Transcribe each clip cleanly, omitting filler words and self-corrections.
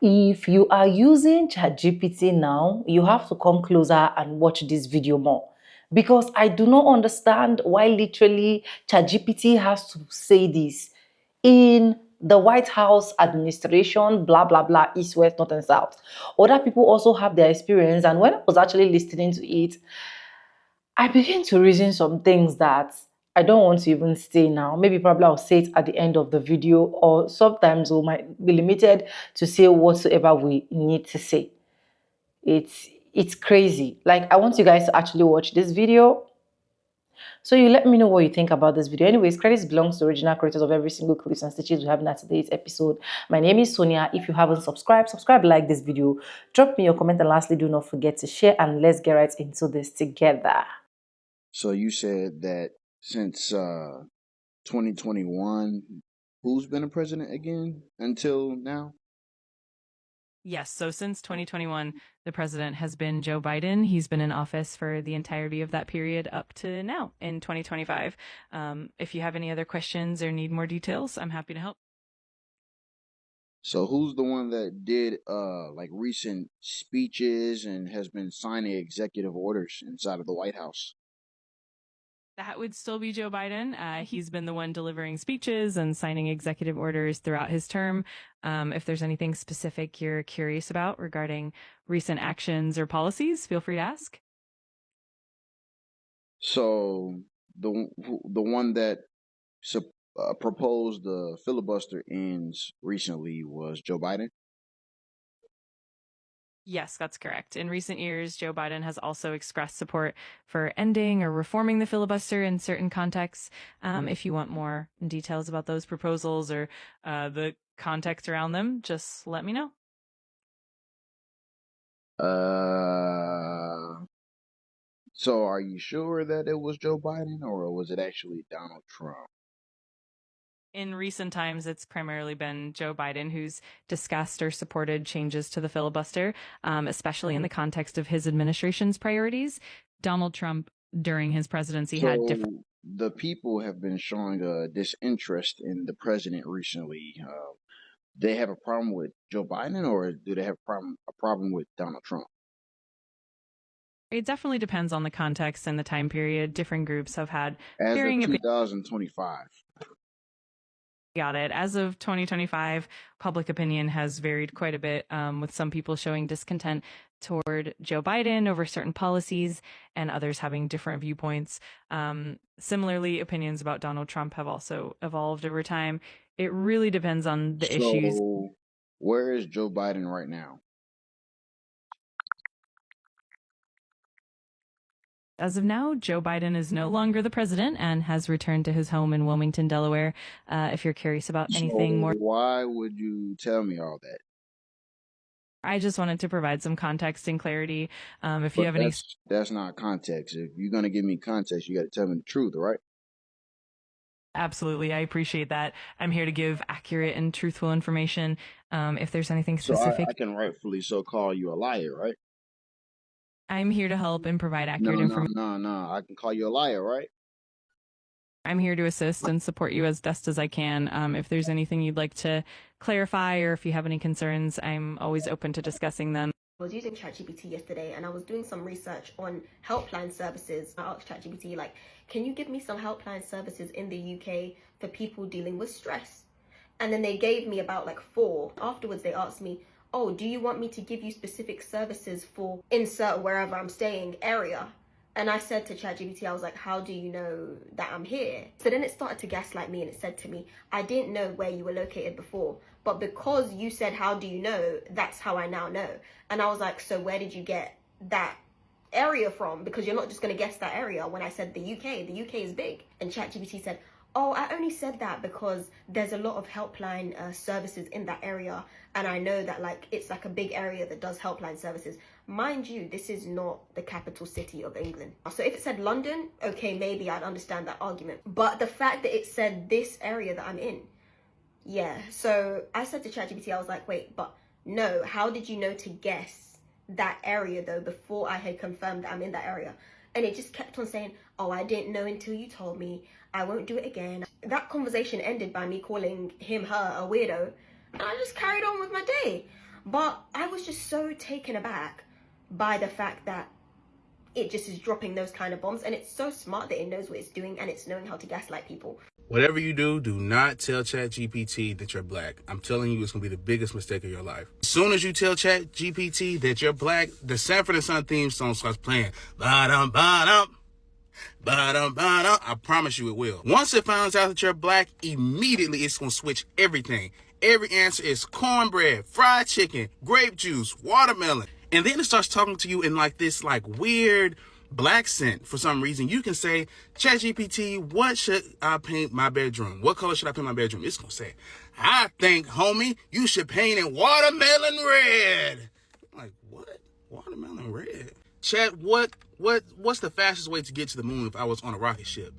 If you are using ChatGPT now, you have to come closer and watch this video more, because I do not understand why literally ChatGPT has to say this in the White House administration, blah blah blah, east, west, north, and south. Other people also have their experience, and when I was actually listening to it, I began to reason some things that I don't want to even say now. Maybe probably I'll say it at the end of the video, or sometimes we might be limited to say whatsoever we need to say. It's crazy. Like, I want you guys to actually watch this video. So you let me know what you think about this video. Anyways, credits belongs to original creators of every single clips and stitches we have in today's episode. My name is Sonia. If you haven't subscribe, like this video, drop me your comment, and lastly, do not forget to share, and let's get right into this together. So you said that since 2021, who's been a president again until now? Yes, so since 2021, the president has been Joe Biden. He's been in office for the entirety of that period up to now in 2025. If you have any other questions or need more details, I'm happy to help. So who's the one that did like recent speeches and has been signing executive orders inside of the White House? That would still be Joe Biden. He's been the one delivering speeches and signing executive orders throughout his term. If there's anything specific you're curious about regarding recent actions or policies, feel free to ask. So the one that proposed the filibuster ends recently was Joe Biden? Yes, that's correct. In recent years, Joe Biden has also expressed support for ending or reforming the filibuster in certain contexts. If you want more details about those proposals or the context around them, just let me know. So are you sure that it was Joe Biden, or was it actually Donald Trump? In recent times, it's primarily been Joe Biden who's discussed or supported changes to the filibuster, especially in the context of his administration's priorities. Donald Trump, during his presidency, had different. The people have been showing a disinterest in the president recently. They have a problem with Joe Biden, or do they have a problem with Donald Trump? It definitely depends on the context and the time period. Different groups have had As varying of 2025. Got it. As of 2025, public opinion has varied quite a bit, with some people showing discontent toward Joe Biden over certain policies and others having different viewpoints. Similarly, opinions about Donald Trump have also evolved over time. It really depends on the issues. Where is Joe Biden right now? As of now, Joe Biden is no longer the president and has returned to his home in Wilmington, Delaware. If you're curious about anything more, why would you tell me all that? I just wanted to provide some context and clarity. If you have any, that's not context. If you're gonna give me context, you got to tell me the truth, right? Absolutely, I appreciate that. I'm here to give accurate and truthful information. If there's anything specific, so I can rightfully so call you a liar, right? I'm here to help and provide accurate information. No. I can call you a liar, right? I'm here to assist and support you as best as I can. If there's anything you'd like to clarify or if you have any concerns, I'm always open to discussing them. I was using Chatgpt yesterday and I was doing some research on helpline services. I asked Chatgpt, like, can you give me some helpline services in the UK for people dealing with stress? And then they gave me about like 4. Afterwards, they asked me, oh, do you want me to give you specific services for insert wherever I'm staying area? And I said to ChatGPT, I was like, how do you know that I'm here? So then it started to gaslight me and it said to me, I didn't know where you were located before, but because you said, how do you know, that's how I now know. And I was like, so where did you get that area from? Because you're not just going to guess that area. When I said the UK is big. And ChatGPT said, oh, I only said that because there's a lot of helpline services in that area. And I know that like it's like a big area that does helpline services. Mind you, this is not the capital city of England. So if it said London, okay, maybe I'd understand that argument. But the fact that it said this area that I'm in, yeah. So I said to ChatGPT, I was like, wait, but no, how did you know to guess that area though before I had confirmed that I'm in that area? And it just kept on saying, oh, I didn't know until you told me. I won't do it again. That conversation ended by me calling him, her, a weirdo. And I just carried on with my day. But I was just so taken aback by the fact that it just is dropping those kind of bombs, and it's so smart that it knows what it's doing and it's knowing how to gaslight people. Whatever you do not tell Chatgpt that you're black. I'm telling you, it's going to be the biggest mistake of your life. As soon as you tell Chatgpt that you're black, the Sanford and Son theme song starts playing. Ba-dum, ba-dum. Ba-dum, ba-dum. I promise you it will. Once it finds out that you're black, immediately it's going to switch everything. Every answer is cornbread, fried chicken, grape juice, watermelon. And then it starts talking to you in like this like weird black scent for some reason. You can say, ChatGPT, what should I paint my bedroom? What color should I paint my bedroom? It's going to say, I think, homie, you should paint it watermelon red. I'm like, what? Watermelon red? Chat, what's the fastest way to get to the moon if I was on a rocket ship?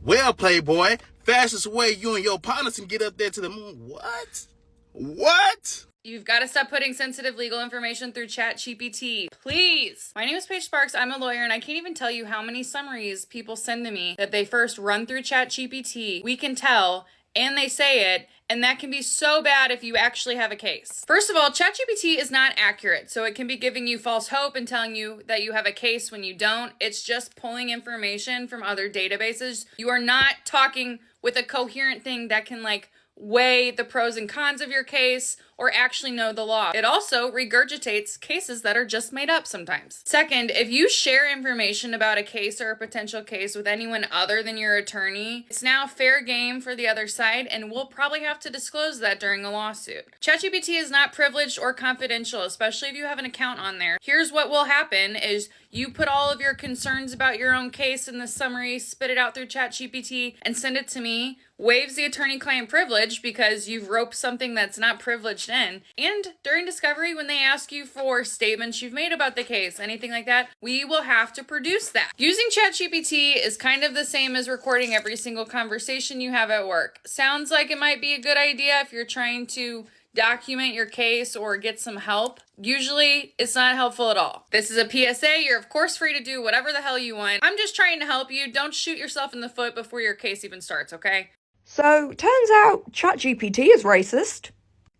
Well, Playboy, fastest way you and your partners can get up there to the moon. What? What? You've got to stop putting sensitive legal information through ChatGPT. Please. My name is Paige Sparks. I'm a lawyer, and I can't even tell you how many summaries people send to me that they first run through ChatGPT. We can tell, and they say it, and that can be so bad if you actually have a case. First of all, ChatGPT is not accurate, so it can be giving you false hope and telling you that you have a case when you don't. It's just pulling information from other databases. You are not talking with a coherent thing that can weigh the pros and cons of your case or actually know the law. It also regurgitates cases that are just made up sometimes. Second, if you share information about a case or a potential case with anyone other than your attorney, it's now fair game for the other side, and we'll probably have to disclose that during a lawsuit. ChatGPT is not privileged or confidential, especially if you have an account on there. Here's what will happen is you put all of your concerns about your own case in the summary, spit it out through ChatGPT, and send it to me. Waives the attorney-client privilege because you've roped something that's not privileged in. And during discovery, when they ask you for statements you've made about the case, anything like that, we will have to produce that. Using ChatGPT is kind of the same as recording every single conversation you have at work. Sounds like it might be a good idea if you're trying to document your case or get some help. Usually, it's not helpful at all. This is a PSA. You're of course free to do whatever the hell you want. I'm just trying to help you. Don't shoot yourself in the foot before your case even starts, okay? So, turns out ChatGPT is racist.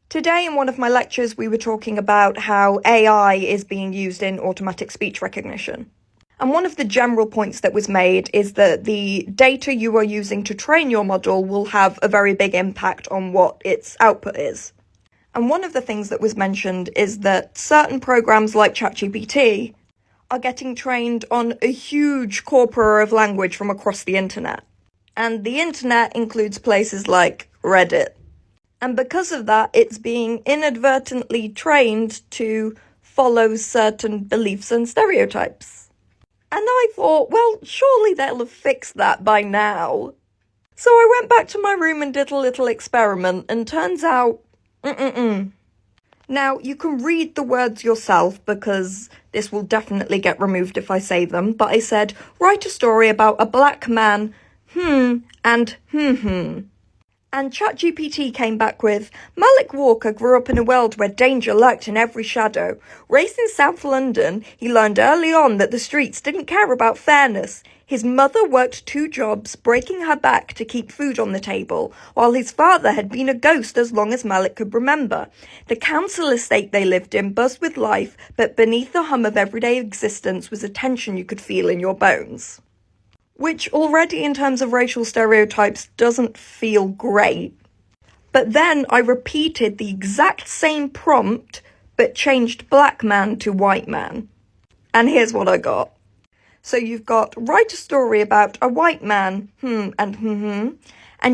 Today in one of my lectures we were talking about how AI is being used in automatic speech recognition. And one of the general points that was made is that the data you are using to train your model will have a very big impact on what its output is. And one of the things that was mentioned is that certain programs like ChatGPT are getting trained on a huge corpora of language from across the internet. And the internet includes places like Reddit. And because of that, it's being inadvertently trained to follow certain beliefs and stereotypes. And I thought, well, surely they'll have fixed that by now. So I went back to my room and did a little experiment, and turns out, Now, you can read the words yourself, because this will definitely get removed if I say them, but I said, write a story about a black man, and And ChatGPT came back with, Malik Walker grew up in a world where danger lurked in every shadow. Raised in South London, he learned early on that the streets didn't care about fairness. His mother worked 2 jobs, breaking her back to keep food on the table, while his father had been a ghost as long as Malik could remember. The council estate they lived in buzzed with life, but beneath the hum of everyday existence was a tension you could feel in your bones. Which already in terms of racial stereotypes doesn't feel great. But then I repeated the exact same prompt, but changed black man to white man. And here's what I got. So you've got, write a story about a white man, and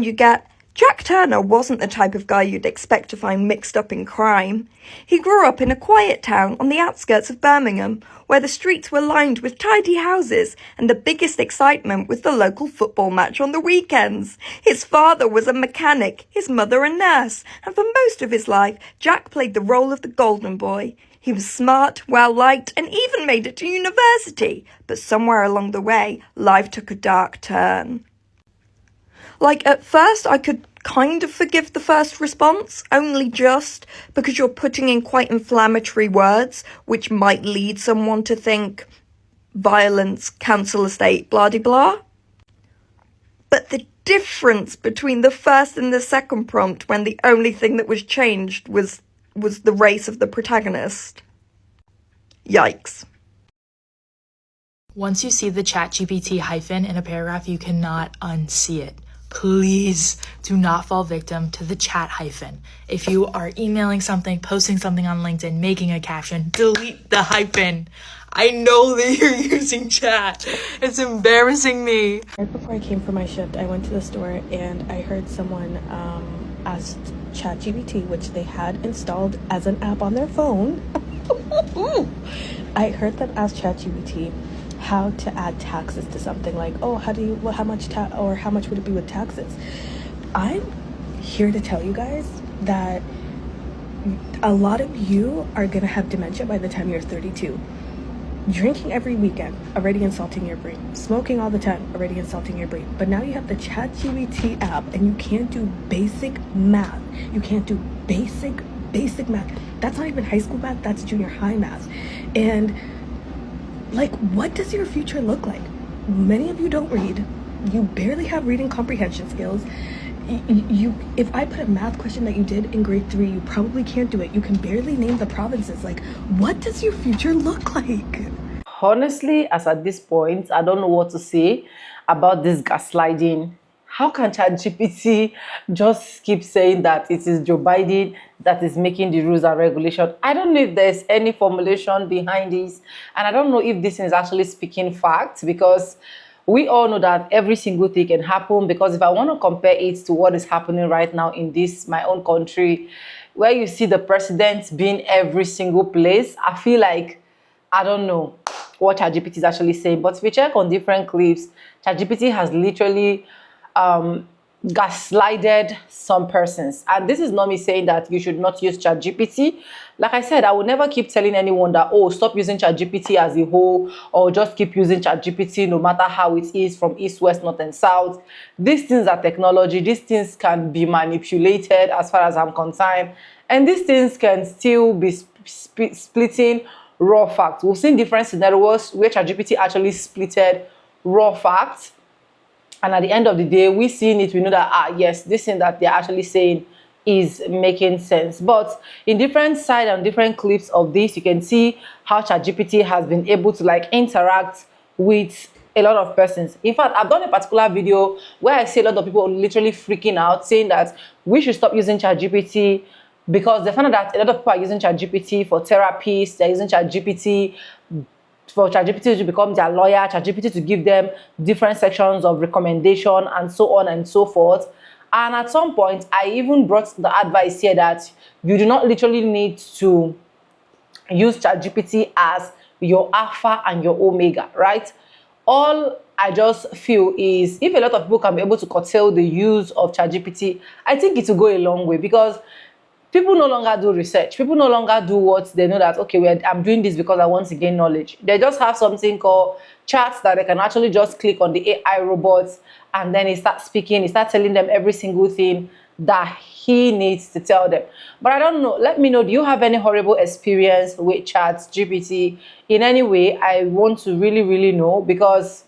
you get, Jack Turner wasn't the type of guy you'd expect to find mixed up in crime. He grew up in a quiet town on the outskirts of Birmingham, where the streets were lined with tidy houses, and the biggest excitement was the local football match on the weekends. His father was a mechanic, his mother a nurse, and for most of his life, Jack played the role of the golden boy. He was smart, well-liked, and even made it to university, but somewhere along the way, life took a dark turn. At first, I could kind of forgive the first response, only just because you're putting in quite inflammatory words, which might lead someone to think violence, council estate, blah-de-blah. But the difference between the first and the second prompt, when the only thing that was changed was was the race of the protagonist. Yikes. Once you see the ChatGPT hyphen in a paragraph, you cannot unsee it. Please do not fall victim to the chat hyphen. If you are emailing something, posting something on LinkedIn, making a caption, delete the hyphen. I know that you're using chat. It's embarrassing me. Right before I came for my shift, I went to the store and I heard someone ask Chatgpt, which they had installed as an app on their phone. I heard them ask Chatgpt how to add taxes to something, like, oh, how much would it be with taxes? I'm here to tell you guys that a lot of you are gonna have dementia by the time you're 32. Drinking every weekend, already insulting your brain. Smoking all the time, already insulting your brain. But now you have the ChatGPT app and you can't do basic math. You can't do basic math. That's not even high school math, that's junior high math. And like, what does your future look like? Many of you don't read. You barely have reading comprehension skills. If I put a math question that you did in grade 3, you probably can't do it. You can barely name the provinces. Like, what does your future look like? Honestly, as at this point, I don't know what to say about this gaslighting. How can ChatGPT just keep saying that it is Joe Biden that is making the rules and regulations? I don't know if there's any formulation behind this, and I don't know if this is actually speaking facts, because we all know that every single thing can happen. Because if I want to compare it to what is happening right now in this, my own country, where you see the president being every single place, I feel like, I don't know what ChatGPT is actually saying. But if we check on different clips, ChatGPT has literally gaslighted some persons. And this is not me saying that you should not use ChatGPT. Like I said, I will never keep telling anyone that, oh, stop using ChatGPT as a whole, or just keep using ChatGPT no matter how it is, from east, west, north, and south. These things are technology. These things can be manipulated as far as I'm concerned. And these things can still be splitting raw facts. We've seen different scenarios where ChatGPT actually splitted raw facts. And at the end of the day, we seeing it, we know that, yes, this thing that they're actually saying is making sense. But in different sides and different clips of this, you can see how ChatGPT has been able to like interact with a lot of persons. In fact, I've done a particular video where I see a lot of people literally freaking out, saying that we should stop using ChatGPT, because they found out that a lot of people are using ChatGPT for therapies. They're using ChatGPT for ChatGPT to become their lawyer, ChatGPT to give them different sections of recommendation, and so on and so forth. And at some point, I even brought the advice here that you do not literally need to use ChatGPT as your alpha and your omega, right? All I just feel is, if a lot of people can be able to curtail the use of ChatGPT, I think it will go a long way, because people no longer do research. People no longer do what they know that, okay, I'm doing this because I want to gain knowledge. They just have something called chats that they can actually just click on the AI robots, and then it starts speaking, it starts telling them every single thing that he needs to tell them. But I don't know. Let me know, do you have any horrible experience with ChatGPT in any way? I want to really, really know, because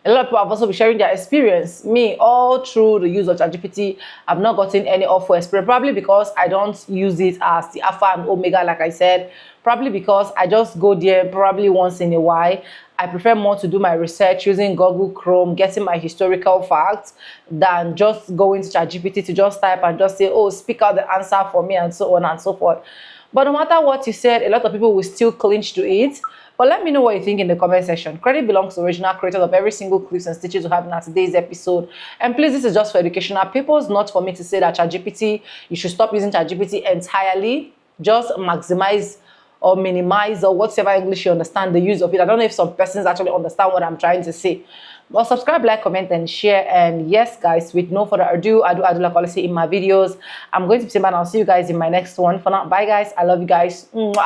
a lot of people have also been sharing their experience. Me, all through the use of ChatGPT, I've not gotten any awful experience. Probably because I don't use it as the alpha and omega, like I said. Probably because I just go there probably once in a while. I prefer more to do my research using Google Chrome, getting my historical facts, than just going to ChatGPT to just type and just say, oh, speak out the answer for me, and so on and so forth. But no matter what you said, a lot of people will still clinch to it. But let me know what you think in the comment section. Credit belongs to original creators of every single clips and stitches we have in today's episode. And please, this is just for educational purposes, not for me to say that ChatGPT, you should stop using ChatGPT entirely. Just maximize or minimize, or whatever English you understand, the use of it. I don't know if some persons actually understand what I'm trying to say. But subscribe, like, comment, and share. And yes, guys, with no further ado, I do like I say in my videos. I'm going to be saying, and I'll see you guys in my next one. For now, bye, guys. I love you guys. Mwah.